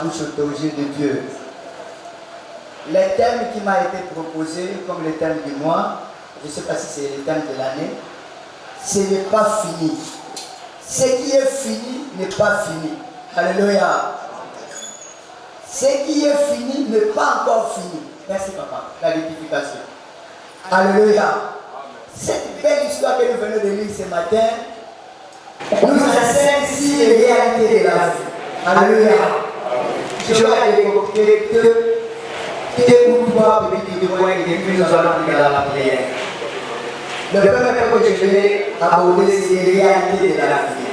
bouche autorisée de Dieu. Les thèmes qui m'a été proposé comme les thèmes du mois, je ne sais pas si c'est les thèmes de l'année, ce n'est pas fini. Ce qui est fini n'est pas fini. Alléluia. Ce qui est fini n'est pas encore fini. Merci papa, la rectification. Alléluia. Cette belle histoire que nous venons de lire ce matin nous enseigne ici les réalités de la vie. Alléluia. Je vais évoquer deux ou trois petits points et puis nous allons aller dans la prière. Le premier point que je vais aborder, c'est les réalités de la vie.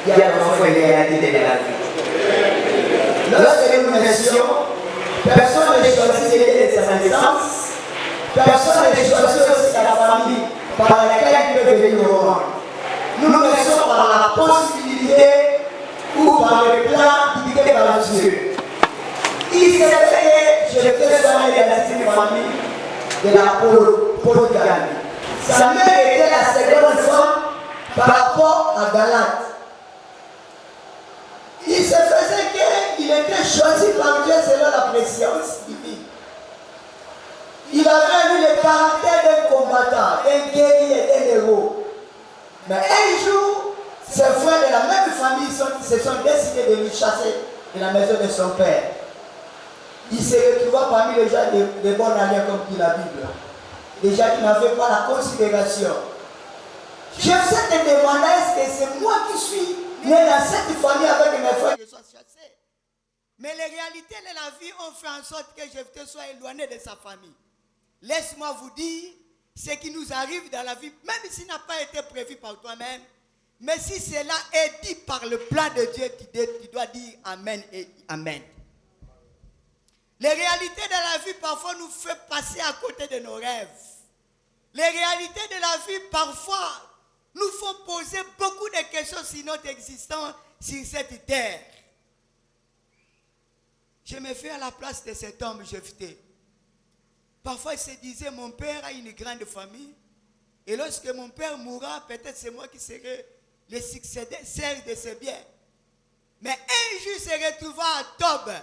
Il y a parfois les réalités de la vie. Lorsque nous naissions, personne ne choisit sa naissance, personne ne choisit aussi la famille par laquelle il peut venir au monde. Nous naissons par la possibilité ou par le plan dicté par Dieu. Il s'est fait, je fais soigner dans une famille de la polygamie. Sa mère était la seconde femme par rapport à Galate. Il se faisait qu'il était choisi par Dieu selon la préscience divine. Il avait eu le caractère d'un combattant, d'un guerrier, d'un héros. Mais un jour, ses frères de la même famille se sont décidés de lui chasser de la maison de son père. Il se retrouva parmi les gens de bonne alliance, comme dit la Bible. Des gens qui n'avaient pas la considération. Je sais te demander, est-ce que c'est moi qui suis né dans cette famille avec mes frères qui soient chassés? Mais les réalités de la vie ont fait en sorte que Jephthé soit éloigné de sa famille. Laisse-moi vous dire ce qui nous arrive dans la vie, même s'il n'a pas été prévu par toi-même, mais si cela est dit par le plan de Dieu, tu dois dire Amen et Amen. Les réalités de la vie parfois nous font passer à côté de nos rêves. Les réalités de la vie parfois nous font poser beaucoup de questions sur notre existence sur cette terre. Je me fais à la place de cet homme Jephthé. Parfois il se disait, mon père a une grande famille, et lorsque mon père mourra, peut-être c'est moi qui serai le successeur de ses biens. Mais un jour il se retrouva à Tob,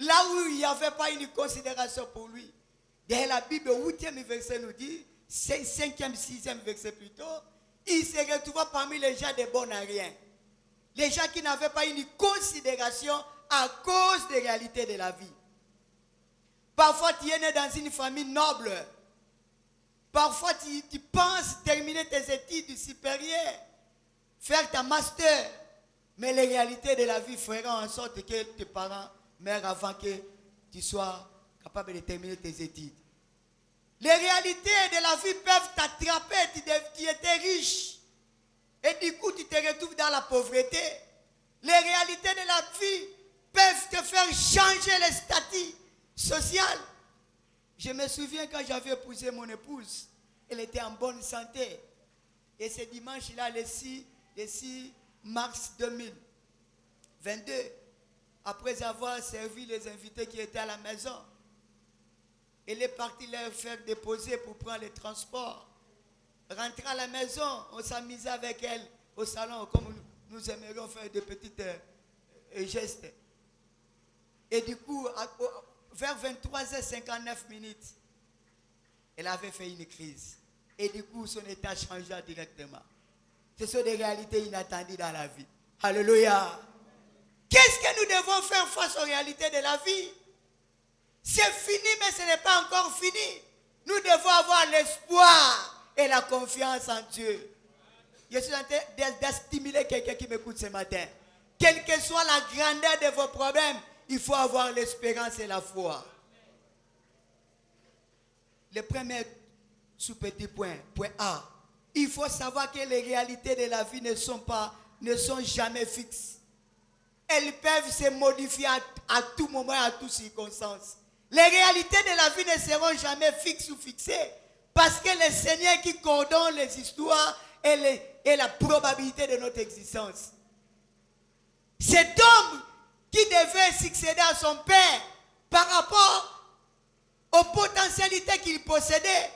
là où il n'y avait pas une considération pour lui. Dans la Bible, 8e verset nous dit, 5e, 6e verset plutôt, il se retrouva parmi les gens de bon à rien. Les gens qui n'avaient pas une considération à cause des réalités de la vie. Parfois, tu es né dans une famille noble. Parfois, tu penses terminer tes études supérieures, faire ta master. Mais les réalités de la vie feront en sorte que tes parents meurent avant que tu sois capable de terminer tes études. Les réalités de la vie peuvent t'attraper. Tu étais riche. Et du coup, tu te retrouves dans la pauvreté. Les réalités de la vie peuvent te faire changer le statut social. Je me souviens quand j'avais épousé mon épouse, elle était en bonne santé. Et ce dimanche-là, le 6 mars 2022, après avoir servi les invités qui étaient à la maison, elle est partie leur faire déposer pour prendre le transport. Rentrée à la maison, on s'amusait avec elle au salon, comme nous aimerions faire des petits gestes. Et du coup, vers 23h59, elle avait fait une crise. Et du coup, son état changea directement. Ce sont des réalités inattendues dans la vie. Alléluia. Qu'est-ce que nous devons faire face aux réalités de la vie? C'est fini, mais ce n'est pas encore fini. Nous devons avoir l'espoir et la confiance en Dieu. Je suis en train de stimuler quelqu'un qui m'écoute ce matin. Quelle que soit la grandeur de vos problèmes, il faut avoir l'espérance et la foi. Le premier sous-petit point, point A. Il faut savoir que les réalités de la vie ne sont jamais fixes. Elles peuvent se modifier à tout moment, à toutes circonstances. Les réalités de la vie ne seront jamais fixes ou fixées parce que le Seigneur qui coordonne les histoires et la probabilité de notre existence. Cet homme qui devait succéder à son père par rapport aux potentialités qu'il possédait.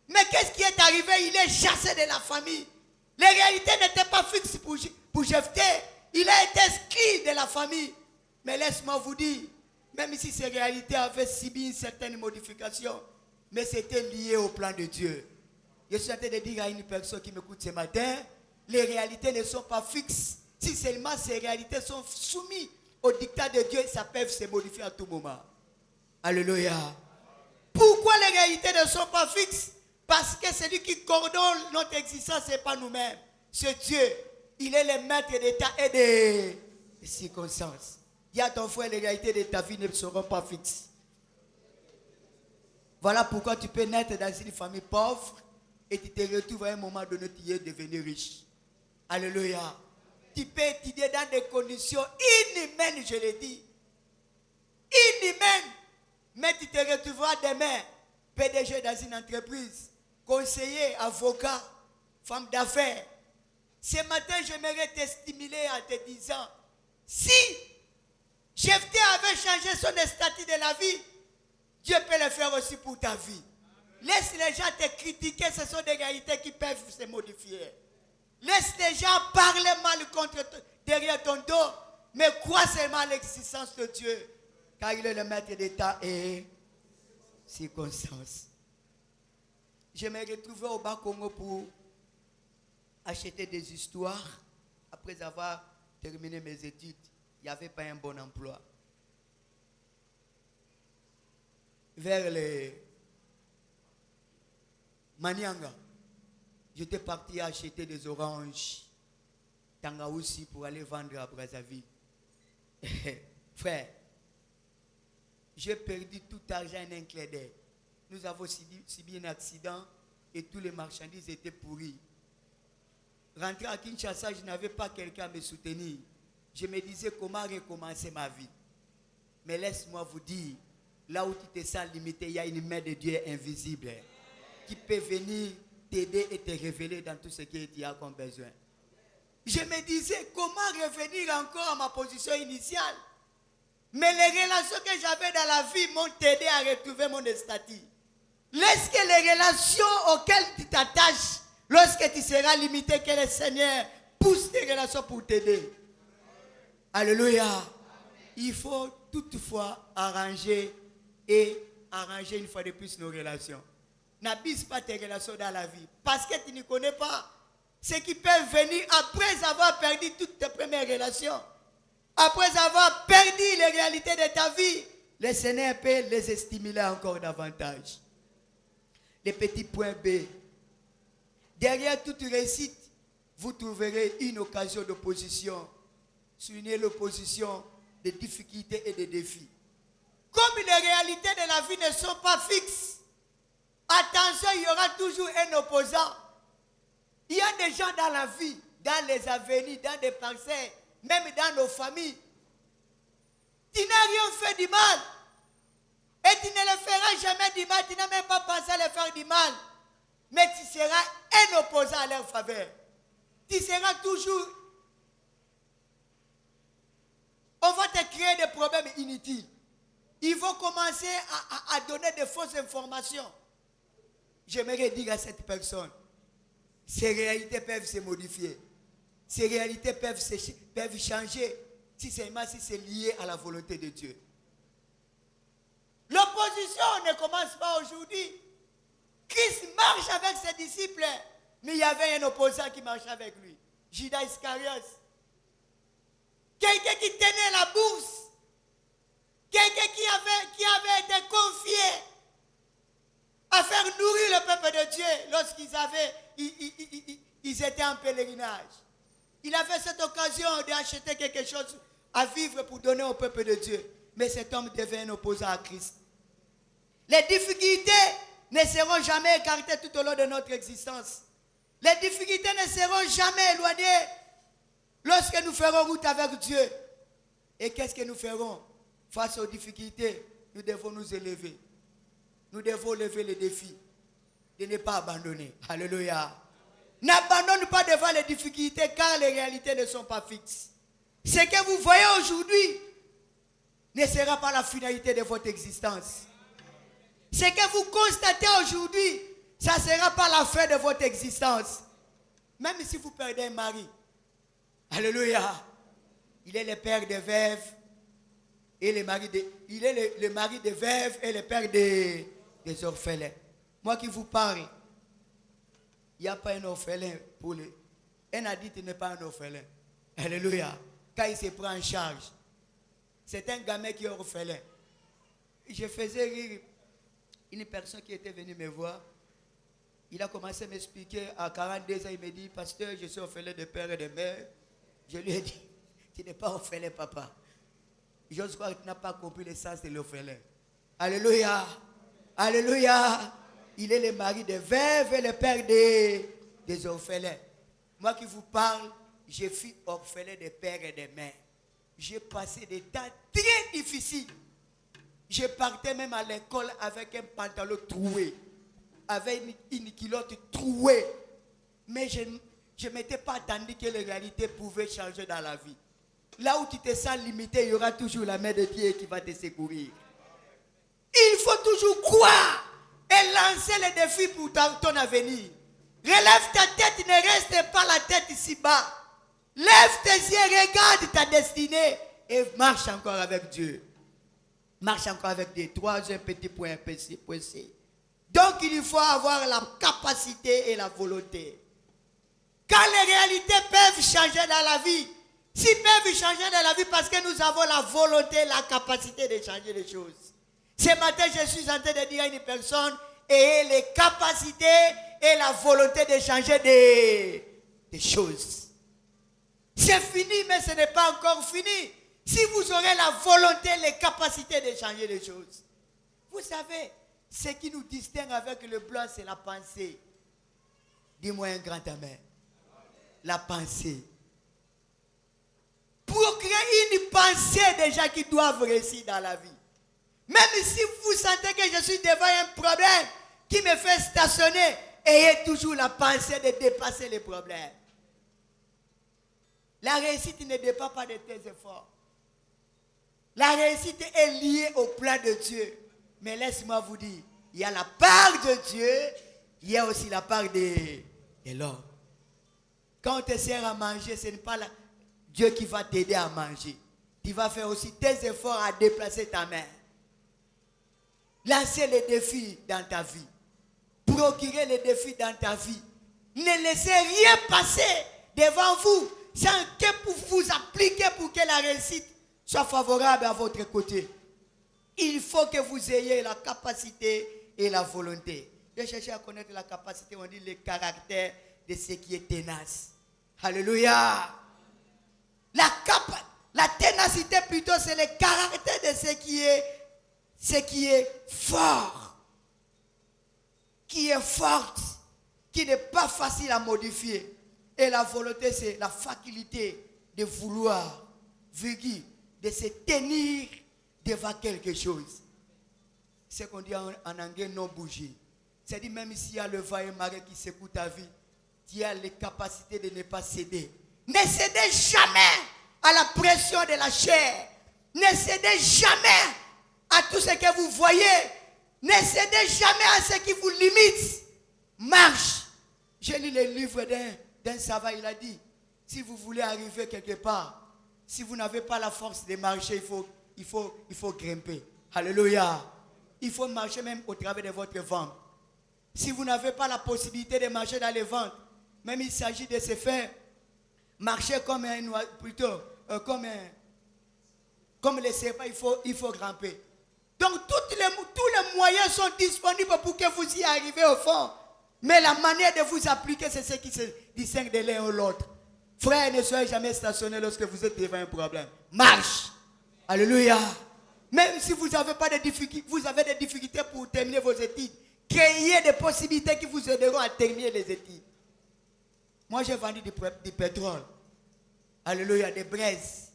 Mais qu'est-ce qui est arrivé? Il est chassé de la famille. Les réalités n'étaient pas fixes pour Jephthé. Il a été exclu de la famille. Mais laisse-moi vous dire, même si ces réalités avaient subi une certaine modification, mais c'était lié au plan de Dieu. Je suis en train de dire à une personne qui m'écoute ce matin, les réalités ne sont pas fixes. Si seulement ces réalités sont soumises au dictat de Dieu, ça peut se modifier à tout moment. Alléluia. Pourquoi les réalités ne sont pas fixes? Parce que celui qui coordonne notre existence, ce n'est pas nous-mêmes. C'est Dieu. Il est le maître des temps et des circonstances. Dis à ton frère, les réalités de ta vie ne seront pas fixes. Voilà pourquoi tu peux naître dans une famille pauvre et tu te retrouves à un moment donné, tu es devenu riche. Alléluia. Tu peux étudier dans des conditions inhumaines, je le dis. Inhumaines. Mais tu te retrouveras demain, PDG dans une entreprise, conseiller, avocat, femme d'affaires. Ce matin, j'aimerais te stimuler en te disant, si Jephthé avait changé son statut de la vie, Dieu peut le faire aussi pour ta vie. Laisse les gens te critiquer, ce sont des réalités qui peuvent se modifier. Laisse les gens parler mal derrière ton dos, mais crois seulement à l'existence de Dieu, car il est le maître d'état et circonstances. Je me retrouvais au Bas-Congo pour acheter des histoires après avoir terminé mes études. Il n'y avait pas un bon emploi. Vers les Manianga, j'étais parti acheter des oranges Tangaoussi pour aller vendre à Brazzaville. Frère, j'ai perdu tout argent en un clin d'œil. Nous avons subi un accident et tous les marchandises étaient pourries. Rentré à Kinshasa, je n'avais pas quelqu'un à me soutenir. Je me disais comment recommencer ma vie. Mais laisse-moi vous dire, là où tu te sens limité, il y a une main de Dieu invisible qui peut venir t'aider et te révéler dans tout ce que tu as comme besoin. Je me disais comment revenir encore à ma position initiale. Mais les relations que j'avais dans la vie m'ont aidé à retrouver mon statut. Laisse que les relations auxquelles tu t'attaches, lorsque tu seras limité, que le Seigneur pousse tes relations pour t'aider. Alléluia. Il faut toutefois arranger une fois de plus nos relations. N'abuse pas tes relations dans la vie. Parce que tu ne connais pas ce qui peut venir après avoir perdu toutes tes premières relations. Après avoir perdu les réalités de ta vie, le Seigneur peut les stimuler encore davantage. Les petits points B. Derrière toute réussite, vous trouverez une occasion d'opposition. Soulignez l'opposition des difficultés et des défis. Comme les réalités de la vie ne sont pas fixes, attention, il y aura toujours un opposant. Il y a des gens dans la vie, dans les avenirs, dans des parcelles, même dans nos familles. Tu n'as rien fait du mal. Et tu ne le feras jamais du mal. Tu n'as même pas pensé à le faire du mal. Mais tu seras un opposant à leur faveur. Tu seras toujours... On va te créer des problèmes inutiles. Ils vont commencer à donner de fausses informations. J'aimerais dire à cette personne, ces réalités peuvent se modifier. Ces réalités peuvent changer si c'est lié à la volonté de Dieu. L'opposition ne commence pas aujourd'hui. Christ marche avec ses disciples, mais il y avait un opposant qui marchait avec lui. Judas Iscariot. Quelqu'un qui tenait la bourse. Quelqu'un qui avait été confié à faire nourrir le peuple de Dieu lorsqu'ils ils étaient en pèlerinage. Il avait cette occasion d'acheter quelque chose à vivre pour donner au peuple de Dieu. Mais cet homme devient un opposant à Christ. Les difficultés ne seront jamais écartées tout au long de notre existence. Les difficultés ne seront jamais éloignées lorsque nous ferons route avec Dieu. Et qu'est-ce que nous ferons? Face aux difficultés, nous devons nous élever. Nous devons lever les défis de ne pas abandonner. Alléluia. N'abandonne pas devant les difficultés car les réalités ne sont pas fixes. Ce que vous voyez aujourd'hui ne sera pas la finalité de votre existence. Ce que vous constatez aujourd'hui, ça ne sera pas la fin de votre existence. Même si vous perdez un mari. Alléluia. Il est le père des veuves Et il est le mari des veuves et le père des orphelins. Moi qui vous parle, il n'y a pas un orphelin pour les... Un adulte n'est pas un orphelin. Alléluia. Quand il se prend en charge, c'est un gamin qui est orphelin. Je faisais rire une personne qui était venue me voir. Il a commencé à m'expliquer à 42 ans. Il me dit, pasteur, je suis orphelin de père et de mère. Je lui ai dit, tu n'es pas orphelin, papa. J'ose croire que tu n'as pas compris le sens de l'orphelin. Alléluia. Alléluia. Il est le mari des veuves et le père des orphelins. Moi qui vous parle, je suis orphelin de père et de mère. J'ai passé des temps très difficiles. Je partais même à l'école avec un pantalon troué, avec une culotte trouée. Mais je ne m'étais pas attendu que les réalités pouvaient changer dans la vie. Là où tu te sens limité, il y aura toujours la main de Dieu qui va te secourir. Il faut toujours croire et lancer les défis pour ton avenir. Relève ta tête, ne reste pas la tête ici bas. Lève tes yeux, regarde ta destinée et marche encore avec Dieu. Marche encore avec Dieu. Troisième petit point C. Donc il faut avoir la capacité et la volonté. Quand les réalités peuvent changer dans la vie, s'ils peuvent changer dans la vie parce que nous avons la volonté, la capacité de changer les choses. Ce matin, je suis en train de dire à une personne, ayez les capacités et la volonté de changer des choses. C'est fini, mais ce n'est pas encore fini. Si vous aurez la volonté, les capacités de changer les choses. Vous savez, ce qui nous distingue avec le blanc, c'est la pensée. Dis-moi un grand amen. La pensée. Pour créer une pensée des gens qui doivent réussir dans la vie. Même si vous sentez que je suis devant un problème qui me fait stationner, ayez toujours la pensée de dépasser les problèmes. La réussite ne dépend pas de tes efforts. La réussite est liée au plan de Dieu. Mais laisse-moi vous dire, il y a la part de Dieu, il y a aussi la part de l'homme. Quand on te sert à manger, ce n'est pas Dieu qui va t'aider à manger. Tu vas faire aussi tes efforts à déplacer ta main. Lancez les défis dans ta vie. Procurez les défis dans ta vie. Ne laissez rien passer devant vous sans que vous appliquez pour que la réussite soit favorable à votre côté. Il faut que vous ayez la capacité et la volonté. J'ai cherché à connaître la capacité, on dit le caractère de ce qui est tenace. Alléluia. La ténacité plutôt, c'est le caractère de ce qui est fort, qui est forte, qui n'est pas facile à modifier. Et la volonté, c'est la faculté de vouloir, de se tenir devant quelque chose. C'est ce qu'on dit en anglais, non bouger. C'est-à-dire même s'il y a le vent et marée qui secoue ta vie, tu as les capacités de ne pas céder. Ne cédez jamais à la pression de la chair. Ne cédez jamais à tout ce que vous voyez. Ne cédez jamais à ce qui vous limite. Marche. J'ai lu le livre d'un savant, il a dit, si vous voulez arriver quelque part, si vous n'avez pas la force de marcher, il faut grimper. Alléluia. Il faut marcher même au travers de votre ventre. Si vous n'avez pas la possibilité de marcher dans le ventre, même il s'agit de se faire marcher comme un oiseau, plutôt comme le serpent, il faut grimper. Donc tous les moyens sont disponibles pour que vous y arriviez au fond. Mais la manière de vous appliquer, c'est ce qui se distingue de l'un ou l'autre. Frère, ne soyez jamais stationné lorsque vous êtes devant un problème. Marche. Alléluia. Même si vous n'avez pas de difficultés, vous avez des difficultés pour terminer vos études, créez des possibilités qui vous aideront à terminer les études. Moi, j'ai vendu du pétrole. Alléluia, des braises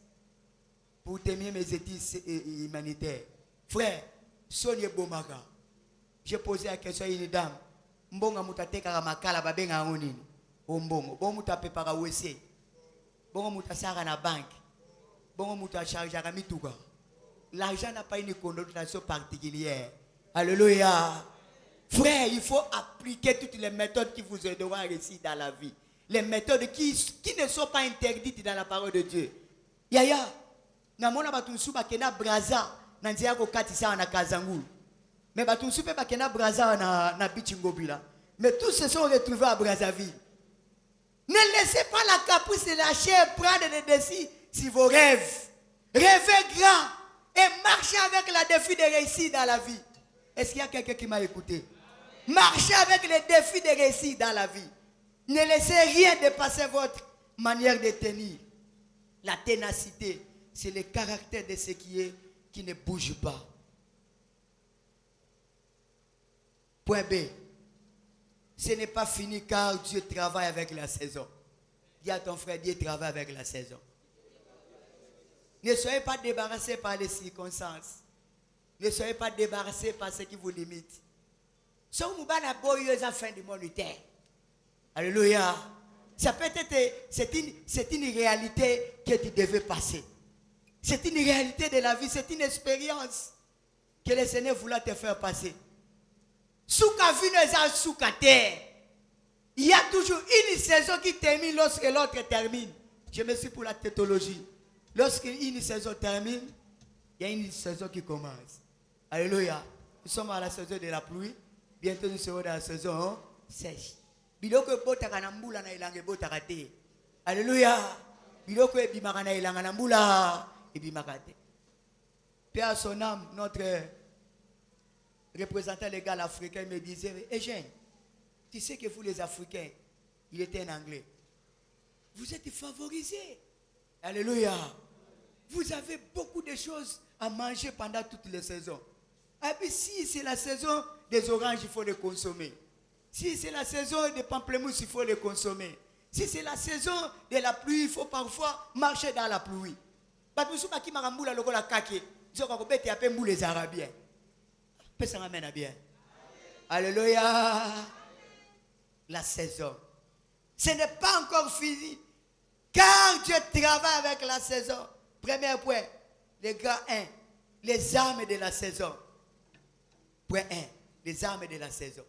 pour terminer mes études humanitaires. Frère, Sonia Bomaga, j'ai posé la question à une dame. Mbonga mutateka makala babenga ngonini. Ombongo, bon muta prépara WC. Bon muta sara na banque. Bon muta charge à mituga. L'argent n'a pas une connotation particulière. Alléluia. Frère, il faut appliquer toutes les méthodes qui vous aideront à réussir dans la vie. Les méthodes qui ne sont pas interdites dans la parole de Dieu. Yaya, namona batunsu bakena braza na nzia ko katisa na Kazangulu. Mais batunsu pe bakena braza na Bichingobila. Mais tous se sont retrouvés à Brazzaville. Ne laissez pas la caprice de la chair prendre le dessus sur vos rêves. Rêvez grand et marchez avec la défi de réussir dans la vie. Est-ce qu'il y a quelqu'un qui m'a écouté? Marchez avec les défis de réussir dans la vie. Ne laissez rien dépasser votre manière de tenir. La ténacité, c'est le caractère de ce qui ne bouge pas. Point B. Ce n'est pas fini car Dieu travaille avec la saison. Dis à ton frère, Dieu travaille avec la saison. Ne soyez pas débarrassés par les circonstances. Ne soyez pas débarrassés par ce qui vous limite. Sommes-nous pas la boyeuse à fin du monde terre. Alléluia. Ça peut être, c'est une réalité que tu devais passer. C'est une réalité de la vie, c'est une expérience que le Seigneur voulait te faire passer. Souka vine souka terre. Il y a toujours une saison qui termine lorsque l'autre termine. Je me suis pour la tétologie. Lorsque une saison termine, il y a une saison qui commence. Alléluia. Nous sommes à la saison de la pluie. Bientôt nous serons dans la saison sèche. Biloko botaka na mbula na ilanga botaka te. Alléluia. Biloko ebimaka na ilanga na mbula ebimaka te. Paix à son âme, notre représentant légal africain me disait, Eugène, tu sais que vous les Africains, il était un Anglais, vous êtes favorisés. Alléluia. Vous avez beaucoup de choses à manger pendant toutes les saisons. Et puis si c'est la saison des oranges, il faut les consommer. Si c'est la saison des pamplemousses, il faut les consommer. Si c'est la saison de la pluie, il faut parfois marcher dans la pluie. Les Arabiens. Alléluia. La saison. Ce n'est pas encore fini. Car Dieu travaille avec la saison. Premier point. Les gars 1. Les armes de la saison. Point 1. Les armes de la saison.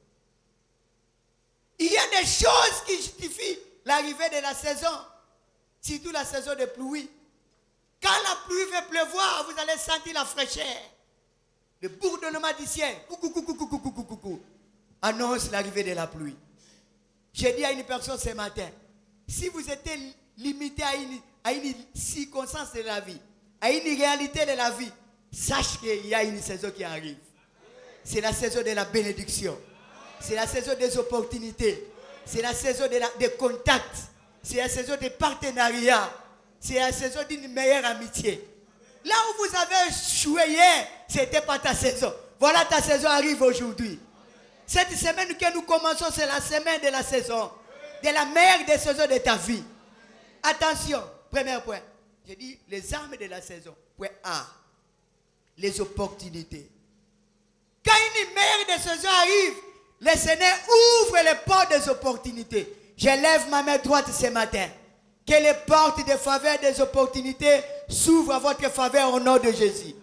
Il y a des choses qui justifient l'arrivée de la saison. Surtout la saison de pluie. Quand la pluie va pleuvoir, vous allez sentir la fraîcheur. Le bourdonnement du ciel. Annonce l'arrivée de la pluie. J'ai dit à une personne ce matin, si vous êtes limité à une circonstance de la vie, à une réalité de la vie, sache qu'il y a une saison qui arrive. C'est la saison de la bénédiction. C'est la saison des opportunités. C'est la saison des contacts. C'est la saison des partenariats. C'est la saison d'une meilleure amitié. Là où vous avez échoué hier, ce n'était pas ta saison. Voilà, ta saison arrive aujourd'hui. Cette semaine que nous commençons, c'est la semaine de la saison. De la meilleure des saisons de ta vie. Attention, premier point. J'ai dit les armes de la saison. Point A. Les opportunités. Quand une meilleure des saisons arrive, le Seigneur ouvre les portes des opportunités. Je lève ma main droite ce matin. Que les portes de faveur des opportunités s'ouvrent à votre faveur au nom de Jésus.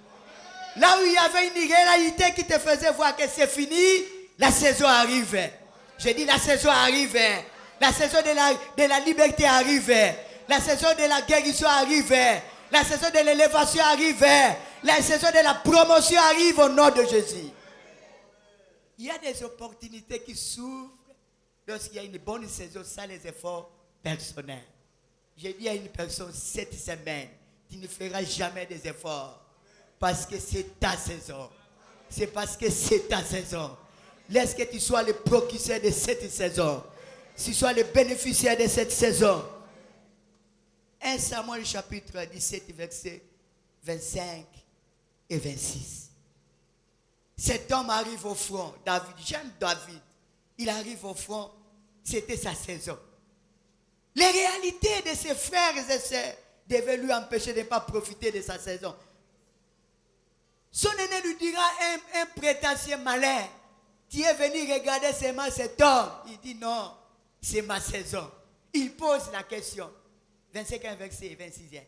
Là où il y avait une réalité qui te faisait voir que c'est fini, la saison arrive. Je dis la saison arrive. La saison de la liberté arrive. La saison de la guérison arrive. La saison de l'élévation arrive. La saison de la promotion arrive au nom de Jésus. Il y a des opportunités qui s'ouvrent lorsqu'il y a une bonne saison sans les efforts personnels. J'ai dit à une personne cette semaine, tu ne feras jamais des efforts parce que c'est ta saison. C'est parce que c'est ta saison. Laisse que tu sois le procureur de cette saison. Tu sois le bénéficiaire de cette saison. 1 Samuel chapitre 17, versets 25 et 26. Cet homme arrive au front. David, j'aime David. Il arrive au front. C'était sa saison. Les réalités de ses frères et sœurs devaient lui empêcher de ne pas profiter de sa saison. Son aîné lui dira un prétentieux malin. Tu es venu regarder seulement cet homme. Il dit non, c'est ma saison. Il pose la question. 25e verset 26e.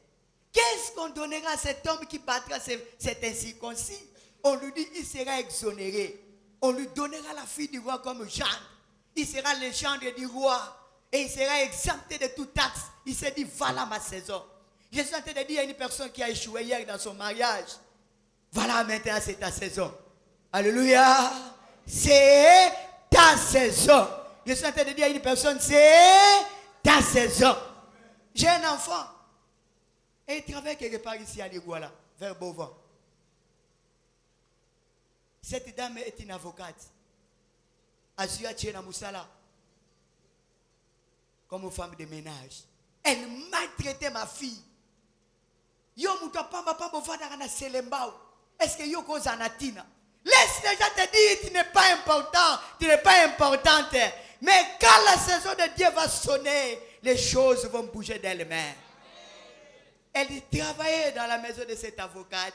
Qu'est-ce qu'on donnera à cet homme qui battra cet incirconcis? On lui dit il sera exonéré. On lui donnera la fille du roi comme gendre. Il sera le gendre du roi. Et il sera exempté de toute taxe. Il s'est dit, voilà ma saison. Je suis en train de dire à une personne qui a échoué hier dans son mariage. Voilà, maintenant c'est ta saison. Alléluia. C'est ta saison. Je suis en train de dire à une personne, c'est ta saison. J'ai un enfant. Et il travaille quelque part ici à l'Iguala, vers Beauvant. Cette dame est une avocate. Azua Tchena Moussala. Comme femme de ménage. Elle maltraitait ma fille. Yo mouta pamba pamba vada na selembao. Est-ce que yo cause anatina? Laisse les gens te dire tu n'es pas important, tu n'es pas importante. Mais quand la saison de Dieu va sonner, les choses vont bouger d'elles-mêmes. Elle travaillait dans la maison de cette avocate.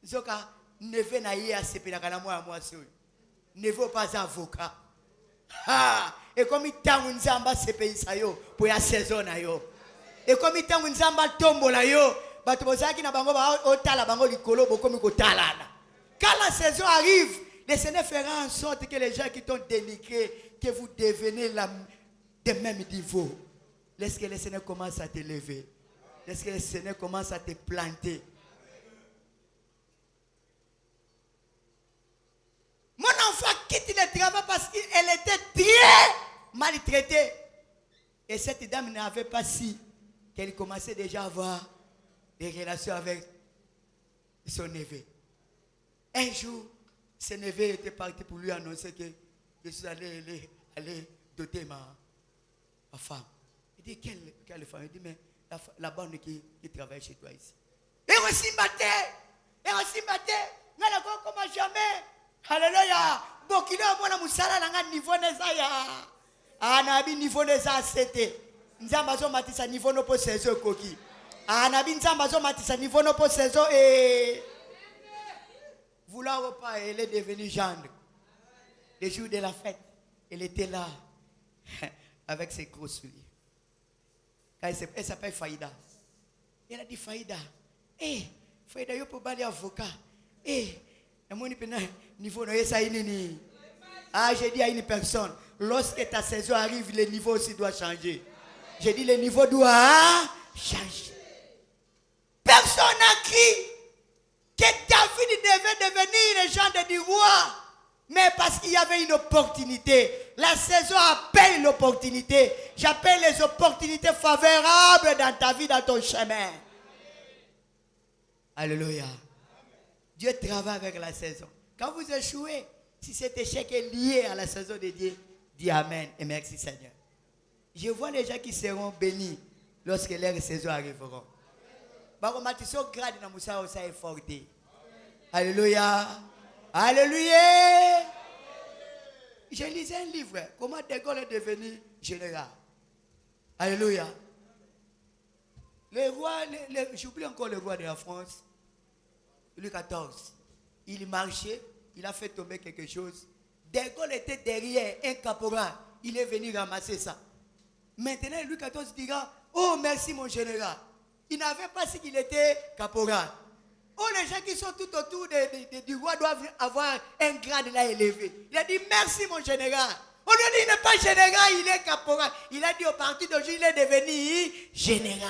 Zoka neveu na ye a sepelaka na moi soyo. Neveu pas avocat. Ah, et comme il t'a un zamba sepelisa yo pour la saison na yo. Et comme il t'a un zamba tombola yo, bato bozaki na bango ba otala bango likolo bokomi kotalana. Quand la saison arrive, le Seigneur fera en sorte que les gens qui t'ont dénigré, que vous devenez de même niveau. Laisse que le Seigneur commence à te lever. Laisse que le Seigneur commence à te planter. Mon enfant quitte le travail parce qu'elle était très maltraitée. Et cette dame n'avait pas si qu'elle commençait déjà à avoir des relations avec son neveu. Un jour, ce neveu était parti pour lui annoncer que je suis allé doter ma femme. Il dit, quelle femme? Il dit, mais la bande qui travaille chez toi ici. Et aussi batté, comment jamais. Alléluia. Bon, qu'il a mon moussala dans niveau nezaya. Ah, nabi niveau nezaya c'était. Nzambazo matisa niveau no po saison koki. Ah, nabi nzambazo matisa niveau no po saison et vouloir pas, elle est devenue gendre. Le jour de la fête, elle était là avec ses gros souliers. Elle s'appelle Faïda. Elle a dit Faïda, Faïda, yo peux aller avocat. Niveau ah, j'ai dit à une personne, lorsque ta saison arrive, le niveau aussi doit changer. J'ai dit, le niveau doit changer. Personne n'a crié que David devait devenir le genre du roi. Mais parce qu'il y avait une opportunité. La saison appelle l'opportunité. J'appelle les opportunités favorables dans ta vie, dans ton chemin. Alléluia. Dieu travaille avec la saison. Quand vous échouez, si cet échec est lié à la saison de Dieu, dis Amen et merci Seigneur. Je vois les gens qui seront bénis lorsque leur saison arriveront. Alléluia. Alléluia. Je lisais un livre. Comment De Gaulle est devenu général. Alléluia. Le roi, j'oublie encore le roi de la France. Louis XIV. Il marchait, il a fait tomber quelque chose. De Gaulle était derrière un caporal. Il est venu ramasser ça. Maintenant, Louis XIV dira, oh merci mon général. Il n'avait pas ce qu'il était caporal. Oh, les gens qui sont tout autour du roi doivent avoir un grade là élevé. Il a dit merci mon général. On lui a dit il n'est pas général, il est caporal. Il a dit au parti d'aujourd'hui, il est devenu général.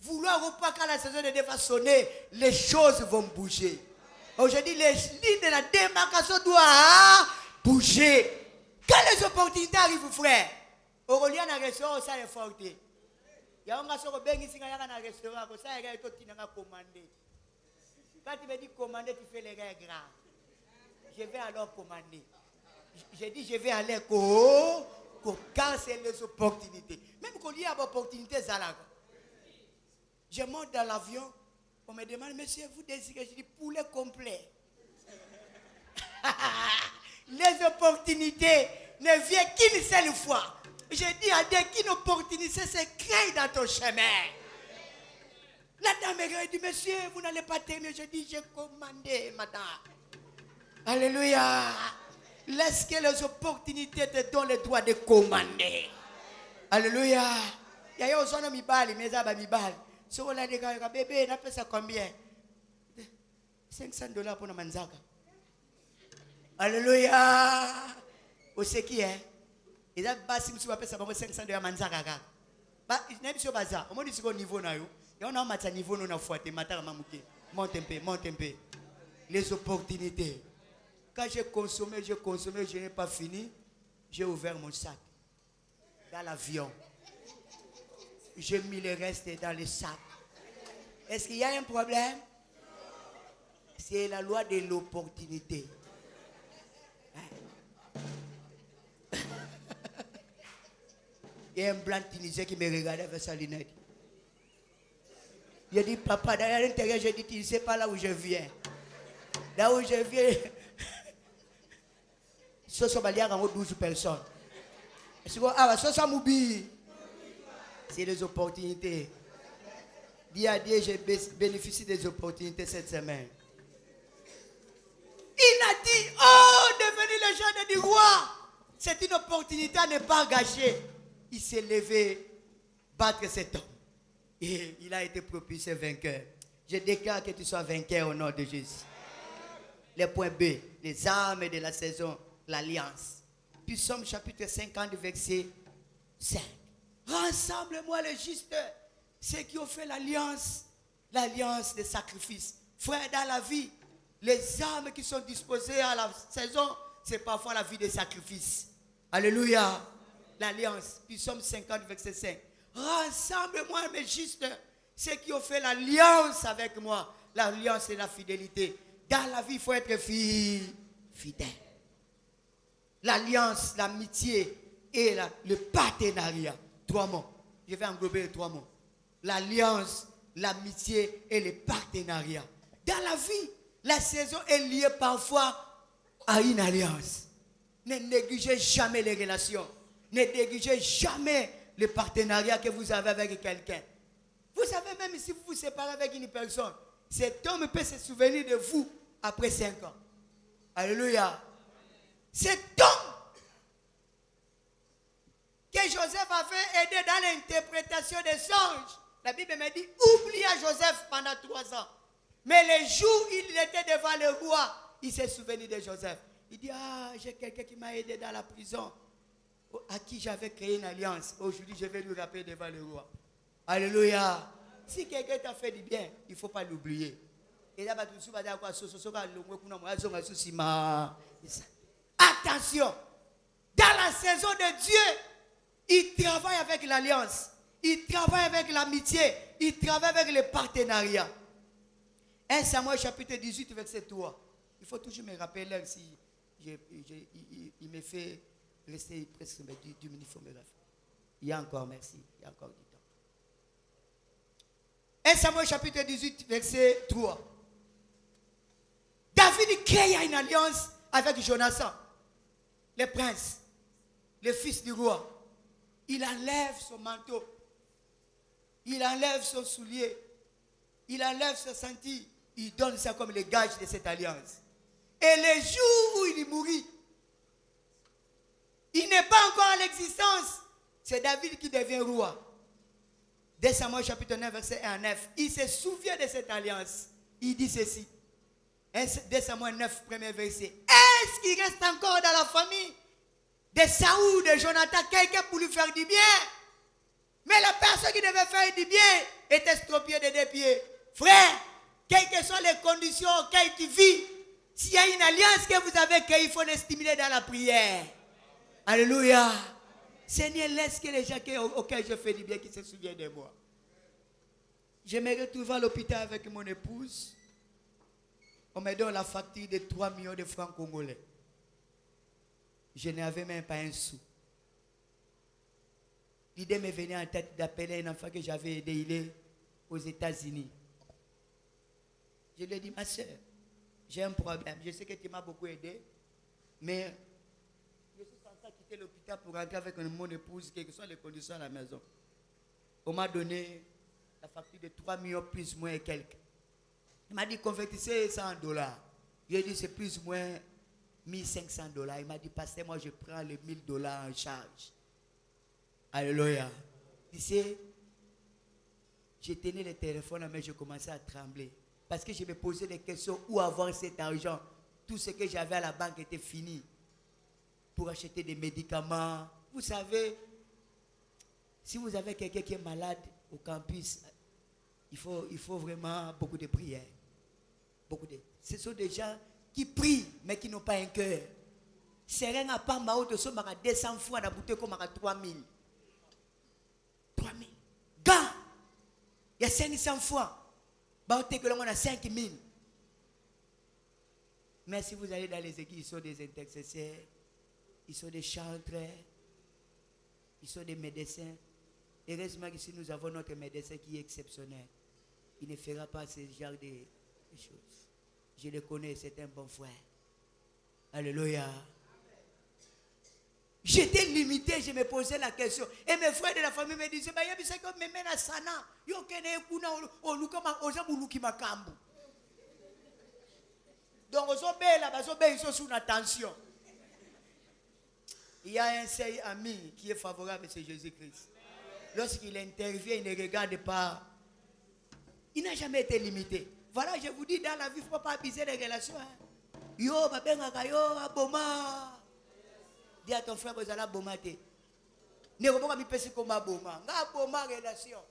Vouloir ou pas quand la saison de Dieu va sonner, les choses vont bouger. Aujourd'hui, les lignes de la démarcation doivent bouger. Quand les opportunités arrivent, frère, Aurélien a un restaurant, ça est fort. Il y a un restaurant, ça est commandé. Quand tu me dis commander, tu fais les règles graves. Je vais alors commander. J'ai dit, je vais aller quand c'est les opportunités. Même quand il y a des opportunités, je monte dans l'avion, on me demande, monsieur, vous désirez? Je dis, poulet complet. Les opportunités ne viennent qu'une seule fois. Je dis à Dieu qu'une opportunité se crée dans ton chemin. La dame me dit, monsieur, vous n'allez pas terminer. Je dis, j'ai commandé, madame. Alléluia. Laisse que les opportunités te donnent le droit de commander. Alléluia. Il y a un homme qui parle, mais ça va me parler. Si on a dit, bébé, on appelle ça combien? $500 pour la manzaka. Alléluia. Vous savez qui est? Il a passé, si vous appelez ça $500 manzaka. Il n'y a pas de bazar. Au moins, il y a un niveau. Et on a un niveau, nous avons fouetté. Monte un peu, monte un peu. Les opportunités. Quand j'ai consommé, je n'ai pas fini. J'ai ouvert mon sac. Dans l'avion. J'ai mis le reste dans le sac. Est-ce qu'il y a un problème? C'est la loi de l'opportunité. Il y a un blanc tunisien qui me regardait avec sa lunette. Il a dit, papa, derrière l'intérieur, j'ai dit, tu ne sais pas là où je viens. Là où je viens, ce sont les 12 personnes. C'est des opportunités. Dis à Dieu, je bénéficie des opportunités cette semaine. Il a dit, oh, devenir le genre du roi. C'est une opportunité à ne pas gâcher. Il s'est levé, battre cet homme. Et il a été propulsé vainqueur. Je déclare que tu sois vainqueur au nom de Jésus. Les points B, les armes de la saison, l'alliance. Puis Psaume chapitre 50, verset 5. Rassemble-moi les justes, ceux qui ont fait l'alliance des sacrifices. Frère, dans la vie, les armes qui sont disposées à la saison, c'est parfois la vie des sacrifices. Alléluia. L'alliance. Puis Psaume 50, verset 5. Rassemble-moi mes justes, ceux qui ont fait l'alliance avec moi. L'alliance et la fidélité. Dans la vie, il faut être fidèle. L'alliance, l'amitié et le partenariat. 3 mots. Je vais englober les 3 mots. L'alliance, l'amitié et le partenariat. Dans la vie, la saison est liée parfois à une alliance. Ne négligez jamais les relations. Ne négligez jamais le partenariat que vous avez avec quelqu'un. Vous savez, même si vous vous séparez avec une personne, cet homme peut se souvenir de vous après 5 ans. Alléluia. Cet homme que Joseph avait aidé dans l'interprétation des songes, la Bible me dit, oublia Joseph pendant 3 ans. Mais les jours où il était devant le roi, il s'est souvenu de Joseph. Il dit, ah, j'ai quelqu'un qui m'a aidé dans la prison, à qui j'avais créé une alliance. Aujourd'hui, je vais lui rappeler devant le roi. Alléluia. Si quelqu'un t'a fait du bien, il ne faut pas l'oublier. Attention, dans la saison de Dieu, il travaille avec l'alliance, il travaille avec l'amitié, il travaille avec le partenariat. 1 Samuel chapitre 18, verset 3. Il faut toujours me rappeler l'heure si il me fait rester presque 10 minutes. Il y a encore, merci, il y a encore du temps. 1 Samuel chapitre 18, verset 3. David crée une alliance avec Jonathan, le prince, le fils du roi. Il enlève son manteau, il enlève son soulier, il enlève sa ceinture, il donne ça comme le gage de cette alliance. Et le jour où il mourit, il n'est pas encore à l'existence. C'est David qui devient roi. 2 Samuel chapitre 9, verset 1 à 9. Il se souvient de cette alliance. Il dit ceci. 2 Samuel 9, premier verset. Est-ce qu'il reste encore dans la famille de Saoul, de Jonathan, quelqu'un pour lui faire du bien? Mais la personne qui devait faire du bien est estropiée de 2 pieds. Frère, quelles que soient les conditions auxquelles tu vis, s'il y a une alliance que vous avez créée, il faut les stimuler dans la prière. Alléluia. Seigneur, laisse que les gens auxquels je fais du bien qui se souviennent de moi. Je me retrouve à l'hôpital avec mon épouse. On me donne la facture de 3 millions de francs congolais. Je n'avais même pas un sou. L'idée m'est venue en tête d'appeler un enfant que j'avais aidé, il est aux États-Unis. Je lui ai dit, ma soeur, j'ai un problème. Je sais que tu m'as beaucoup aidé, mais je suis censé quitter l'hôpital pour rentrer avec mon épouse, quelles que soient les conditions à la maison. On m'a donné la facture de 3 millions plus ou moins et quelques. Il m'a dit, convertissez ça en dollars. Je lui ai dit, c'est plus ou moins $1,500. Il m'a dit, pasteur, moi je prends les $1,000 en charge. Alléluia. Tu sais, je tenais le téléphone, mais je commençais à trembler. Parce que je me posais des questions, où avoir cet argent? Tout ce que j'avais à la banque était fini. Pour acheter des médicaments. Vous savez, si vous avez quelqu'un qui est malade au campus, Il faut vraiment beaucoup de prières. Ce sont des gens qui prient, mais qui n'ont pas un cœur. C'est rien à part, mais au-dessus, 200 fois, on a bouté comme 3000. 3000. Gars, il y a 500 fois. On a 5000. Mais si vous allez dans les églises, ils sont des intercesseurs, ils sont des chantres, ils sont des médecins. Heureusement qu'ici nous avons notre médecin qui est exceptionnel. Il ne fera pas ce genre de choses. Je le connais, c'est un bon frère. Alléluia. J'étais limité, je me posais la question. Et mes frères de la famille me disaient, bah, il y a comme me mène à Sana. Il y a donc, ils sont sous attention. Il y a un seul ami qui est favorable, c'est Jésus-Christ. Lorsqu'il intervient, il ne regarde pas. Il n'a jamais été limité. Voilà, je vous dis, dans la vie, il ne faut pas abuser les relations. Yo, yo, aboma. Dis à ton frère, vous allez aboma. Ne vous pas me comme aboma. Aboma relation.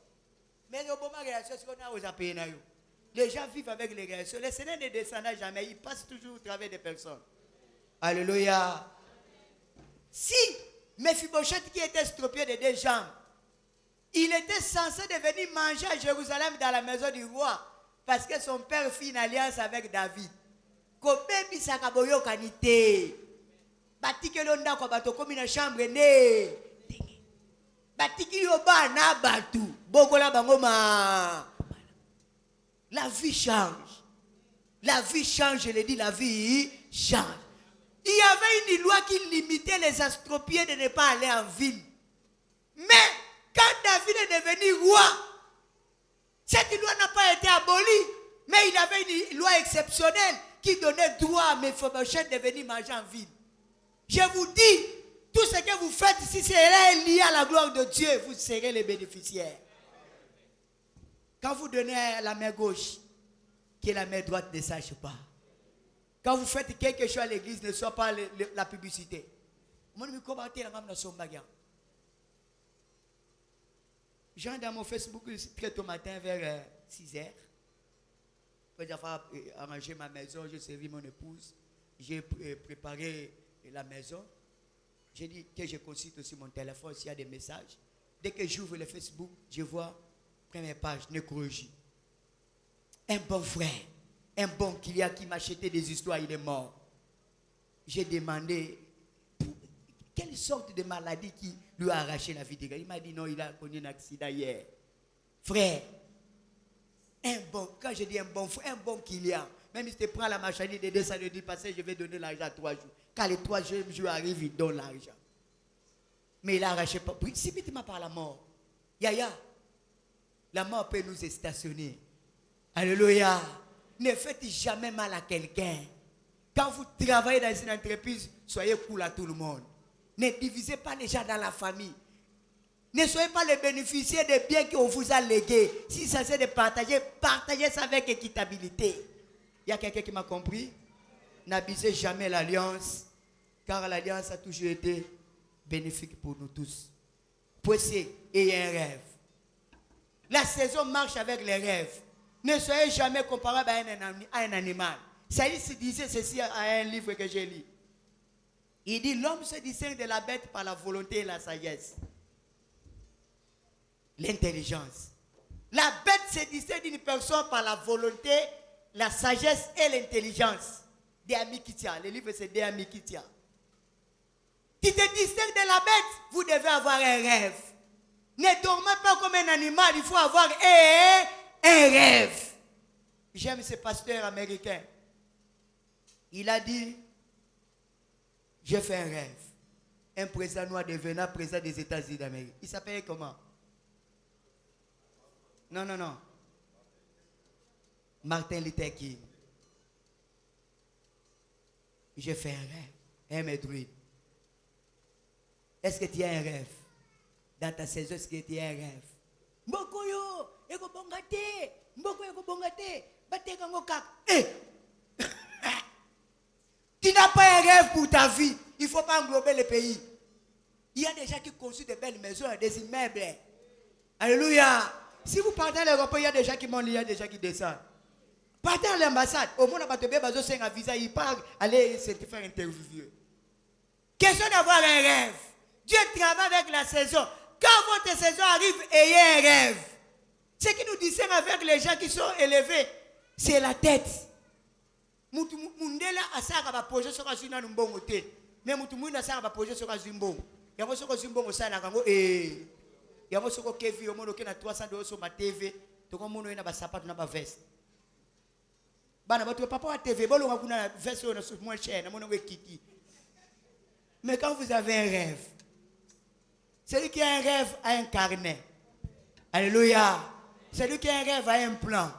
Mais aboma relation, c'est qu'on a aux appels. Les gens vivent avec les relations. Les Seigneur ne descend jamais. Ils passent toujours au travers des personnes. Alléluia. Si Mephibosheth qui était estropié de 2 jambes, il était censé devenir manger à Jérusalem dans la maison du roi parce que son père fit une alliance avec David. Kobebi sakaboyo kanite. Batiki londa kwa bato komi na chambre ne. Batiki yoba na batu. Bokola bangoma. La vie change. La vie change, je le dis, la vie change. Il y avait une loi qui limitait les astropiés de ne pas aller en ville. Mais quand David est devenu roi, cette loi n'a pas été abolie. Mais il avait une loi exceptionnelle qui donnait droit à Mephibosheth de venir manger en ville. Je vous dis, tout ce que vous faites, si c'est lié à la gloire de Dieu, vous serez les bénéficiaires. Quand vous donnez la main gauche, que la main droite ne sache pas. Quand vous faites quelque chose à l'église, ne soit pas la publicité. J'ai dans mon Facebook très tôt matin vers 6h. J'ai arrangé ma maison, j'ai servi mon épouse, j'ai préparé la maison. J'ai dit que je consulte aussi mon téléphone s'il y a des messages. Dès que j'ouvre le Facebook, je vois première page, nécrologie. Un bon frère, un bon client qui m'a acheté des histoires, il est mort. J'ai demandé quelle sorte de maladie qui lui a arraché la vie. Il m'a dit non, il a connu un accident hier. Frère, quand je dis un bon frère, un bon client, même si tu prends la marchandise de 200 de passer, je vais donner l'argent à 3 jours. Quand les 3 jours arrivent, il donne l'argent. Mais il a arraché pas. Si tu m'as par la mort, Yaya, la mort peut nous stationner. Alléluia. Ne faites jamais mal à quelqu'un. Quand vous travaillez dans une entreprise, soyez cool à tout le monde. Ne divisez pas les gens dans la famille. Ne soyez pas les bénéficiaires des biens qu'on vous a légués. Si ça c'est de partager, partagez ça avec équitabilité. Il y a quelqu'un qui m'a compris? N'abusez jamais l'alliance, car l'alliance a toujours été bénéfique pour nous tous. Poussez et un rêve. La saison marche avec les rêves. Ne soyez jamais comparable à un animal. Ça se disait ceci à un livre que j'ai lu. Il dit, l'homme se distingue de la bête par la volonté et la sagesse. L'intelligence. La bête se distingue d'une personne par la volonté, la sagesse et l'intelligence. Deamikitia. Le livre c'est Deamikitia. Tu te distingues de la bête, vous devez avoir un rêve. Ne dormez pas comme un animal, il faut avoir un rêve. J'aime ce pasteur américain. Il a dit, j'ai fait un rêve. Un président noir devenant président des États-Unis d'Amérique. Il s'appelait comment? Non. Martin Luther King. J'ai fait un rêve. Un druide. Est-ce que tu as un rêve? Dans ta saison, est-ce que tu as un rêve? Mbokoyo, eko bongate. Mboko eko bongate. Bate kango kak. Tu n'as pas un rêve pour ta vie. Il ne faut pas englober le pays. Il y a des gens qui construisent de belles maisons, des immeubles. Alléluia. Si vous partez à l'aéroport, il y a des gens qui montent, il y a des gens qui descendent. Partez à l'ambassade. Au moins, on a un visa, il part, allez se faire interviewer. Question d'avoir un rêve. Dieu travaille avec la saison. Quand votre saison arrive, ayez un rêve. Ce qui nous distingue avec les gens qui sont élevés, c'est la tête. Mundela asaka ba projet sur azuna mbongo te. Mais mutu mwina asaka ba projet sur azimbongo. Yango soko zimbongo sala kango yango soko kevi omono ke na 300 dollars sur ma TV, to ko mono ina ba sapato na ba veste. Bana ba tu papa wa TV bolo ngakuna veste na sur moins cher na mono we kiki. Mais quand vous avez un rêve, celui qui a un rêve a un carnet. Alléluia. Celui qui a un rêve a un plan.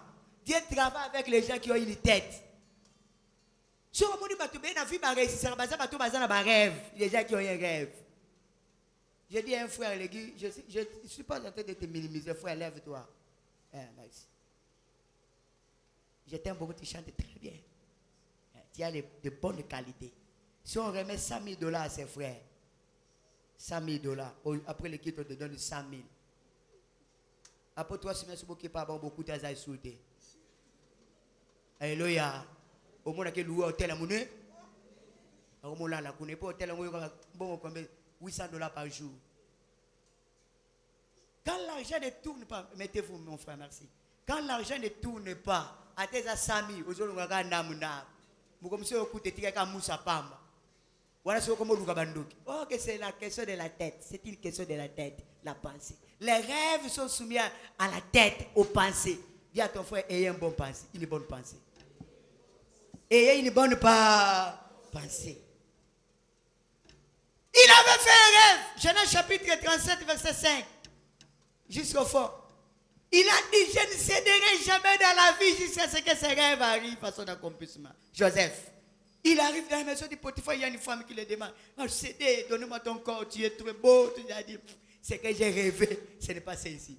Dieu travaille avec les gens qui ont une tête. Si on dit que tu as vu ma réussite, les gens qui ont un rêve. Je dis à un frère, je ne suis pas en train de te minimiser, frère, lève-toi. Nice. Je t'aime beaucoup, tu chantes très bien. Tu as de bonnes qualités. Si on remet 100 000 dollars à ses frères, 100 000 dollars, après le kit, on te donne 100 000. Après toi, si tu ne pas beaucoup de choses souhaitées. Alléluia. Au moins, il y a un hôtel à monnaie. Au moins, là, on n'est pas hôtel à monnaie, 800 dollars par jour. Quand l'argent ne tourne pas, mettez-vous, mon frère, merci. Quand l'argent ne tourne pas, à tes amis, aux autres, on a un vous commencez à écouter, tu as moussa pamba. Voilà ce que vous avez dit. Oh, que c'est la question de la tête. C'est une question de la tête, la pensée. Les rêves sont soumis à la tête, aux pensées. Dis à ton frère, ayez une bonne pensée. Une bonne pensée. Ayez une bonne pensée. Il avait fait un rêve. Genèse chapitre 37, verset 5. Jusqu'au fond. Il a dit, je ne céderai jamais dans la vie jusqu'à ce que ce rêve arrive à son accomplissement. Joseph. Il arrive dans la maison de Potiphar, il y a une femme qui le demande. Oh, cédez, donne-moi ton corps, tu es très beau. Tu as dit, c'est que j'ai rêvé, ce n'est pas ça ici.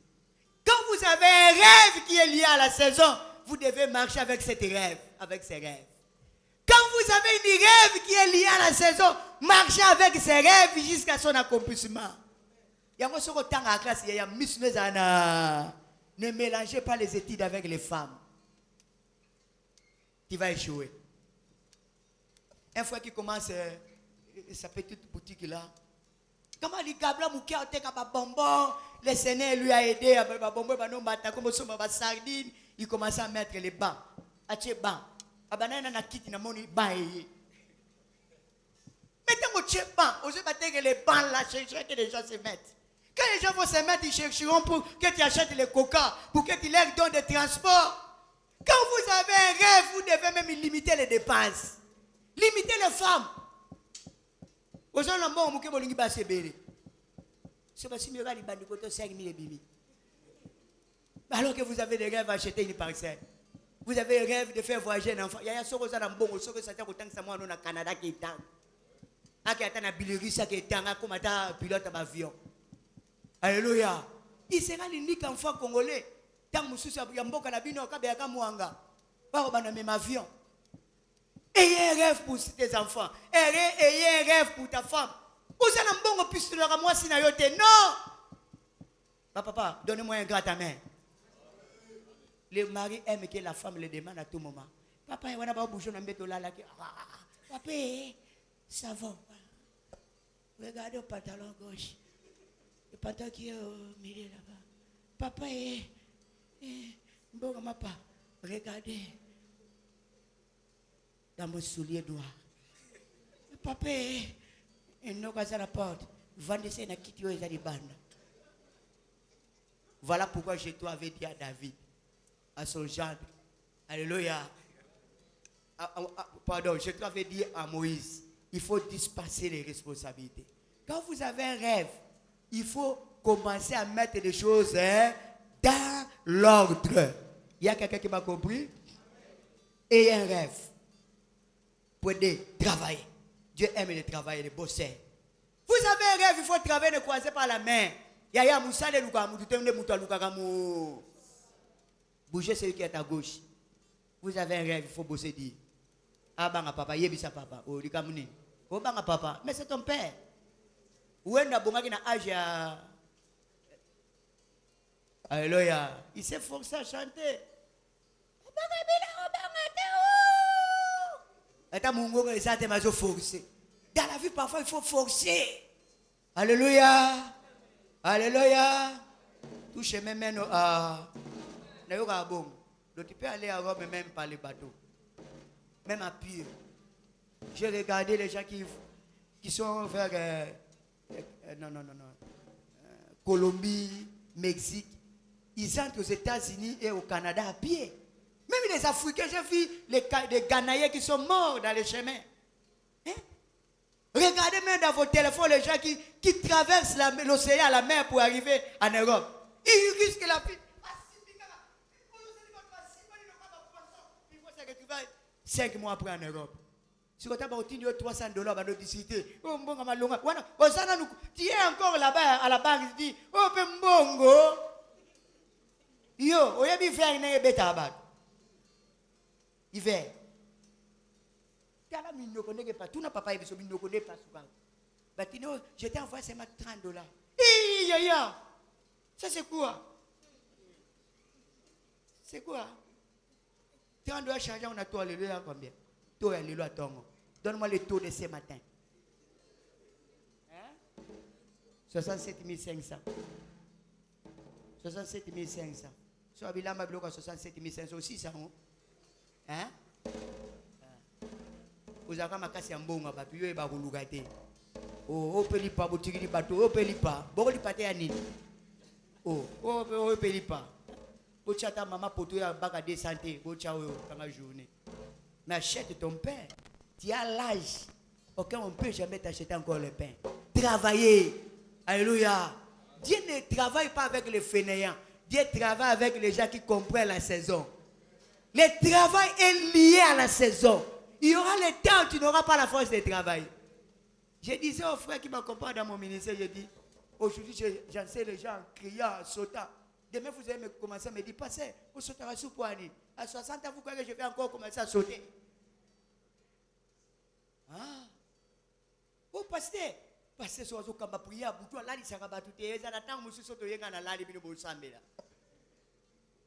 Quand vous avez un rêve qui est lié à la saison, vous devez marcher avec ces rêves, Quand vous avez un rêve qui est lié à la saison, marchez avec ces rêves jusqu'à son accomplissement. Il y a un temps à la classe, il y a Miss Mezana. Ne mélangez pas les études avec les femmes. Tu vas échouer. Un fois qu'il commence sa petite boutique là, comment il gabla moukia au teka ba bonbon, le Seigneur lui a aidé à ba bonbon ba no mata comme somba ba sardine, il commence à mettre les bancs. Ache banc. Abanana na kiti na moni banc. Mettez mon banc, osez battre les bancs là, chercher que les gens se mettent. Quand les gens vont se mettre, ils chercheront pour que tu achètes les coca, pour que tu leur donnes des transports. Quand vous avez un rêve, vous devez même limiter les dépenses. Limiter les femmes. Aux gens l'ont bon, vous avez un bébé. C'est parce que vous avez un 5 000 bébés. Alors que vous avez des rêves d'acheter une parcelle. Vous avez un rêve de faire voyager un enfant. Il y a un sort de bon, sort que ça tient autant que ça moi au Canada qui est temps. Ah, qui attend la Biléry, ça qui est temps, comme un pilote d'avion. Alléluia. Il sera l'unique enfant congolais. Tant que il y a un bon canabino, il y a un mouanga. Pas au même avion. Ayez un rêve pour tes enfants. Ayez un rêve pour ta femme. Vous avez un bon pistolet à moi si vous non. Papa, donnez-moi un gratte à main. Le mari aime que la femme le demande à tout moment. Papa, il va pas bouger dans le là. Papa, ça va. Regardez le pantalon gauche. Le pantalon qui est au milieu là-bas. Papa, bon, papa, regardez. Dans mon soulier droit. Papa, il n'a pas à la porte. Vendez ça na kitio et les bandes. Voilà pourquoi je t'avais dit à David, à son gendre. Alléluia. Pardon, je t'avais dit à Moïse, il faut dispenser les responsabilités. Quand vous avez un rêve, il faut commencer à mettre des choses dans l'ordre. Il y a quelqu'un qui m'a compris? Et un rêve. Vous pouvez travailler. Dieu aime le travail, le bosser. Vous avez un rêve, il faut travailler, ne croisez pas la main. Yaya Moussa de Lukamu, tu t'aimes de Moutaloukagamu. Bougez celui qui est à gauche. Vous avez un rêve, il faut bosser dire. Ah, banga papa, yebisa papa. Oh, Lukamuni. Oh, banga papa. Mais c'est ton père. Où est-ce que tu as âge à. Alléluia. Il s'est forcé à chanter. Dans la vie, parfois, il faut forcer. Alléluia. Alléluia. Tout chemin mène à... Donc tu peux aller à Rome même par les bateaux. Même à pied. J'ai regardé les gens qui sont vers... Colombie, Mexique. Ils entrent aux États-Unis et au Canada à pied. Même les Africains, j'ai vu les Ghanéens qui sont morts dans les chemins. Hein? Regardez même dans vos téléphones les gens qui traversent l'océan, la mer pour arriver en Europe. Ils risquent la vie. 5 mois après en Europe. Si vous avez $300, vous avez discuté. Tu es encore là-bas à la banque, tu dis, oh, Pembongo. Yo, on a bien fait un bêta. Hiver. Tout n'a pas pas ne connaît pas souvent. Je t'ai envoyé seulement $30. Ça c'est quoi? C'est quoi? $30 chargé, on a tout alléluia combien? Tout alléluia tongo. Donne-moi le taux de ce matin. 67 500. 67 500. So abilamba bloka 67 500 aussi ça. Hein? Vous avez makasi mbonga ba piyo e ba kulugate. Oh, pelipa botikili bato, oh pelipa. Bokoli pate ya nini? Oh pelipa. Bochata maman poto ya baka de santé, bocha oyo kanga journée. Mais achète ton pain. Tu as l'âge auquel on ne peut jamais t'acheter encore le pain. Travailler. Alléluia. Dieu ne travaille pas avec les fainéants. Dieu travaille avec les gens qui comprennent la saison. Le travail est lié à la saison. Il y aura le temps où tu n'auras pas la force de travailler. Je disais aux frères qui m'accompagnent dans mon ministère, je dis, aujourd'hui j'enseigne les gens en criant, en sautant. Demain vous allez commencer à me dire, passez, vous sautez à Soupouani. À 60 ans, vous croyez que je vais encore commencer à sauter? Ah. Oh, pasteur. Pasteur, si vous avez prié, vous avez dit, vous avez dit,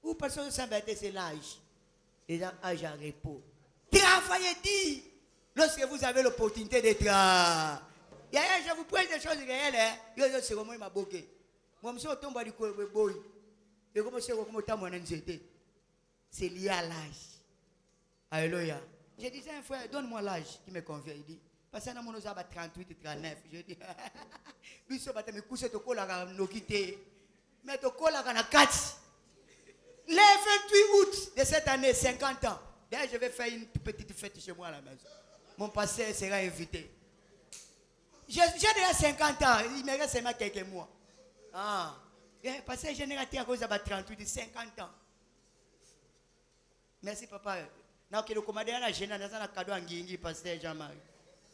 ou pasteur, c'est l'âge. Les gens, âge à repos. Travaillez, dit. Lorsque vous avez l'opportunité d'être là. Je vous prête des choses réelles. C'est comment il m'a bloqué. Moi, je suis tombé du boy. Et comment c'est lié à l'âge. Alléluia. Je disais à un frère, donne-moi l'âge qui me convient. Il dit, parce que nous avons 38 et 39. Je dis, lui, ça va te coucher au col à nos quitter. Mais au col à 4. Le 28 août de cette année, 50 ans. D'ailleurs, je vais faire une petite fête chez moi à la maison. Mon pasteur sera invité. J'ai déjà 50 ans. Il me reste seulement quelques mois. Ah. Parce que j'ai raté à cause de 38, 50 ans. Merci, papa. Na ke lokomade na jena na sana cadeau ngingi pasteur Jean-Marie.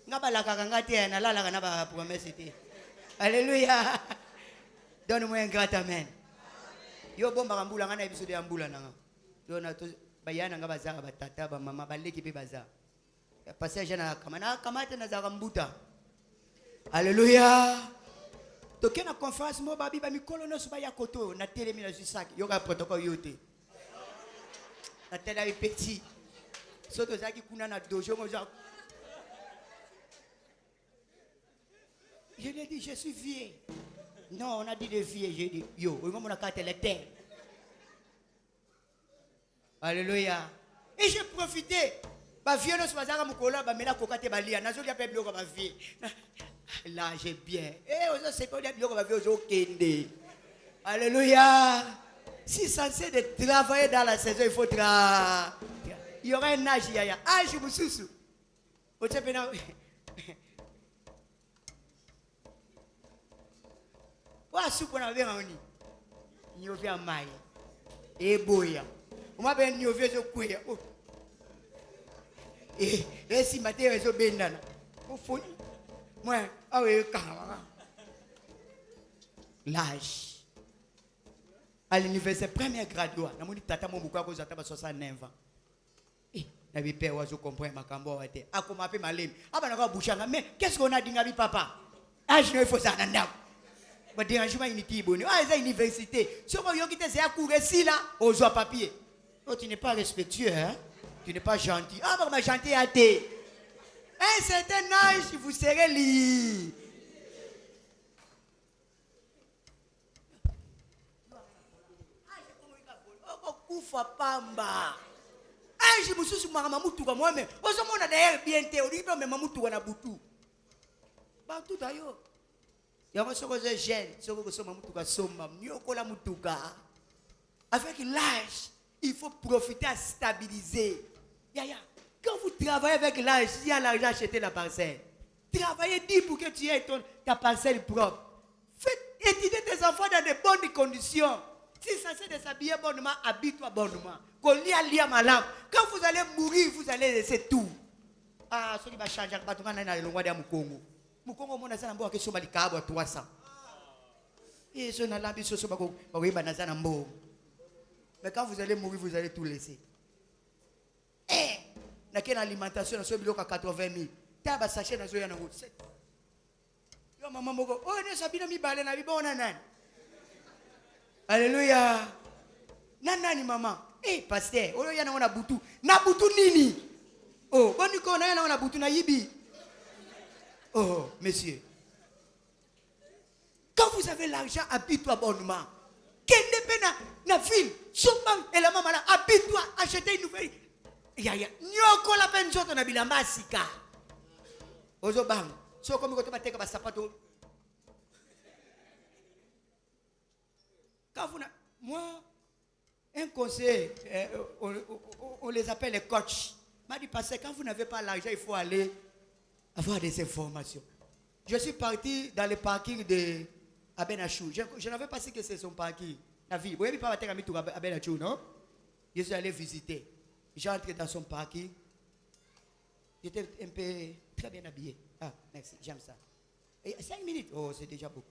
Ngaba la kakangati na la la na ba promesse té. Alléluia. Donne-moi un grand amen. Yo bomba kambula ngana episode ya mbula nanga. Yo na to bayana ngaba zaka batata ba mama baleki pe baza. Pasteur Jean kamana kamata na zaka mbuta. Alléluia. Toke na conférence mo babi ba mikolo no suba ya koto na telemi na jusaki. Yo ka protocole yote. Na tela petit. Soto zaki kuna na dojo moja. Je lui ai dit, je suis vieux. Non, on a dit de vieux. J'ai dit, yo, on a carte les terres. Alléluia. Et j'ai profité. Bah, vieux, nous sommes à Moukola, bah, mais là, Kokate Balia, Nazo, il y a pas de bloc, bah, vieux. Là, j'ai bien. Et aux autres, c'est pas de bloc, bah, vieux, aux Kende. Alléluia. Si censé de travailler dans la saison, il faut travailler. Il y aura un âge, il y a âge, Moussoussou. Au Tchapena. Wa soupe na bien oni. Nyovie amai. E boya. O ma ben nyovie zo kuya. Et si matin zo bendana. O foni. Moi, awe kama. L'âge. À l'université première graduat, na moni tata mo bukwa ko zata ba 69 ans. Na bi père wa zo comprendre makambo wa te. Akoma pe malem. Aba na ko bushanga mais qu'est-ce qu'on a dit ngabi papa? Âge ne faut ça nanda. va dérangement inutile bonne. Ah, c'est université. Si on y c'est à courir ici là, on joue papier. Oh, tu n'es pas respectueux, hein? Tu n'es pas gentil. Ah, mais gentil à thé. À un certain âge, vous serez libre. Kufa pamba. Ah, je me suis dit, mamutu comme moi, mais on a d'ailleurs bien théorie, mais mamutu on a boutou. Partout d'ailleurs. Il y a un peu de gêne, avec l'âge, il faut profiter à stabiliser. Quand vous travaillez avec l'âge, il y a l'argent acheter la parcelle. Travaillez dit pour que tu aies ta parcelle propre. Faites étudier tes enfants dans de bonnes conditions. Si ça c'est de s'habiller bonnement, habille-toi bonnement. Quand vous allez mourir, vous allez laisser tout. Ah, ce qui va changer, c'est que dans le roi de Mukongo. Mukongo, mon azana mbo akesoma likabo 300. Et ce n'a pas de choses bako, oui banazana mbo. Mais quand vous allez mourir, vous allez tout laisser. Eh, na quelle alimentation na so biloko 80 000. Taba sachet na zo ya na route. Yo maman moko, oh ne sabina mi balé na bibona nani. Alléluia. Nani maman. Eh pasteur, oyo yana ona butu. Na butu nini? Oh, boni ko na yana ona butu na yibi. Oh, monsieur. Quand vous avez l'argent, habille-toi bonnement. Quelle est la ville? Souvent, et la maman, habille-toi, achetez une nouvelle. Ya. Nyoko la peine, j'entends na bilamba sika. Ozo bang. So comme quand tu vas te faire sapato. Quand vous moi, un conseil, on les appelle les coachs. M'a dit parce que quand vous n'avez pas l'argent, il faut aller avoir des informations. Je suis parti dans le parking de Abenachou. Je n'avais pas su que c'est son parking. La vie. Vous voyez pas Abenachou, non? Je suis allé visiter. J'ai entré dans son parking. J'étais un peu très bien habillé. Ah, merci, j'aime ça. Et 5 minutes. Oh, c'est déjà beaucoup.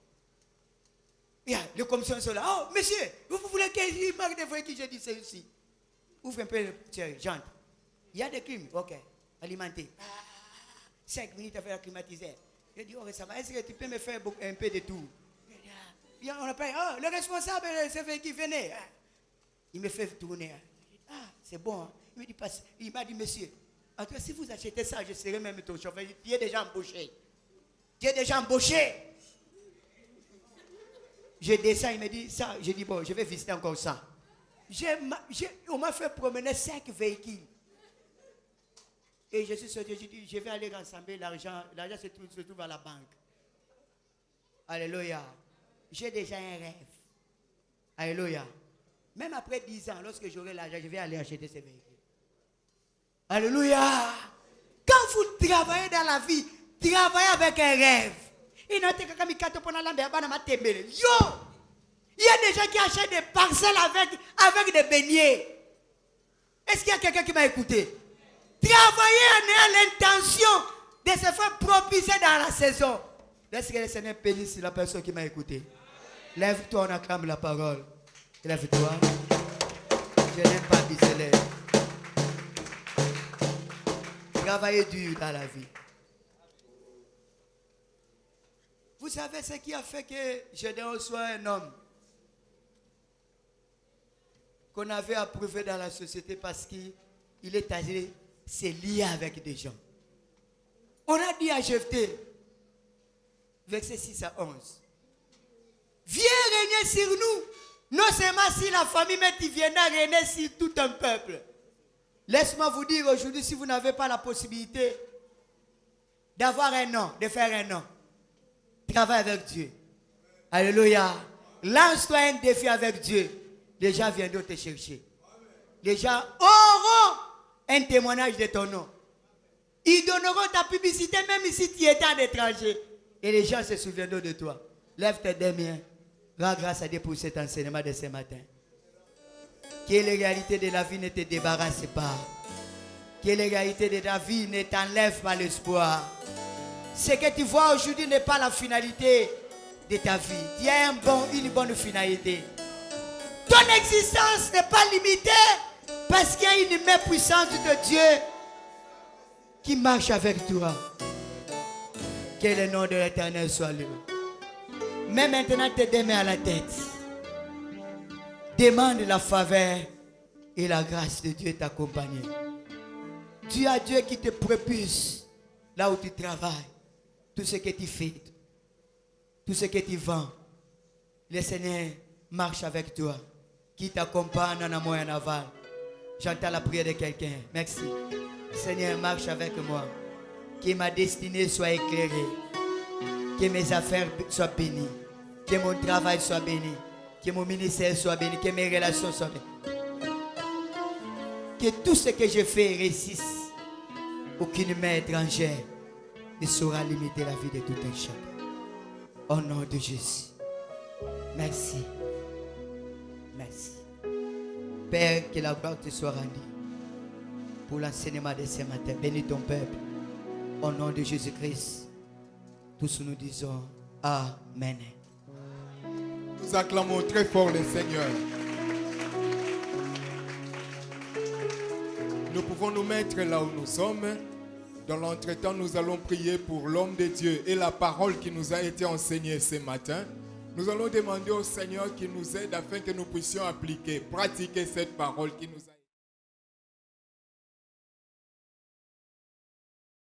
Les commissions sont là. Oh, monsieur, vous voulez qu'il marque des voies qui je dis c'est ici. Ouvre un peu le j'entre. Il y a des crimes. Ok. Alimenté. 5 minutes à faire climatiser. Je dis, oh, ça va. Est-ce que tu peux me faire un peu de tout? On appelle, oh, le responsable de ce véhicule, venez. Il me fait tourner. Ah, c'est bon. Il m'a dit, monsieur, en tout cas, si vous achetez ça, je serai même ton chauffeur. Tu es déjà embauché. Tu es déjà embauché. Je descends, il me dit ça. Je dis, bon, je vais visiter encore ça. On m'a fait promener 5 véhicules. Et je suis sorti, je dis, je vais aller rassembler l'argent. L'argent se trouve à la banque. Alléluia. J'ai déjà un rêve. Alléluia. Même après 10 ans, lorsque j'aurai l'argent, je vais aller acheter ces véhicules. Alléluia. Quand vous travaillez dans la vie, travaillez avec un rêve. Il y a des gens qui achètent des parcelles avec des beignets. Est-ce qu'il y a quelqu'un qui m'a écouté? Travailler en ayant l'intention de se faire propulser dans la saison. Laisse que le Seigneur bénisse la personne qui m'a écouté. Lève-toi, on acclame la parole. Lève-toi. Je n'aime pas biseler. Travailler dur dans la vie. Vous savez ce qui a fait que Gédéon soit un homme qu'on avait approuvé dans la société parce qu'il est allé se lier avec des gens. On a dit à Jephthé, verset 6 à 11, viens régner sur nous, non seulement si la famille, mais tu viendras régner sur tout un peuple. Laisse-moi vous dire aujourd'hui, si vous n'avez pas la possibilité d'avoir un nom, de faire un nom, travaille avec Dieu. Alléluia. Lance-toi un défi avec Dieu. Les gens viendront te chercher. Les gens auront un témoignage de ton nom. Ils donneront ta publicité même si tu étais à l'étranger. Et les gens se souviendront de toi. Lève tes deux mains. Rends grâce à Dieu pour cet enseignement de ce matin. Que les réalités de la vie ne te débarrassent pas. Que les réalités de la vie ne t'enlèvent pas l'espoir. Ce que tu vois aujourd'hui n'est pas la finalité de ta vie. Tu as une bonne finalité. Ton existence n'est pas limitée parce qu'il y a une main puissante de Dieu qui marche avec toi. Que le nom de l'Éternel soit loué. Mets maintenant tes deux mains à la tête. Demande la faveur et la grâce de Dieu t'accompagner. Tu as Dieu qui te propulse là où tu travailles. Tout ce que tu fais, tout ce que tu vends. Le Seigneur marche avec toi, qui t'accompagne en amont et en aval. J'entends la prière de quelqu'un. Merci. Seigneur, marche avec moi. Que ma destinée soit éclairée. Que mes affaires soient bénies. Que mon travail soit béni. Que mon ministère soit béni. Que mes relations soient bénies. Que tout ce que je fais réussisse. Aucune main étrangère ne saura limiter la vie de tout un chacun. Au nom de Jésus. Merci. Merci. Père, que la gloire te soit rendue pour l'enseignement de ce matin. Bénis ton peuple. Au nom de Jésus-Christ. Tous nous disons Amen. Nous acclamons très fort le Seigneur. Nous pouvons nous mettre là où nous sommes. Dans l'entretemps, nous allons prier pour l'homme de Dieu et la parole qui nous a été enseignée ce matin. Nous allons demander au Seigneur qu'il nous aide afin que nous puissions appliquer, pratiquer cette parole qui nous a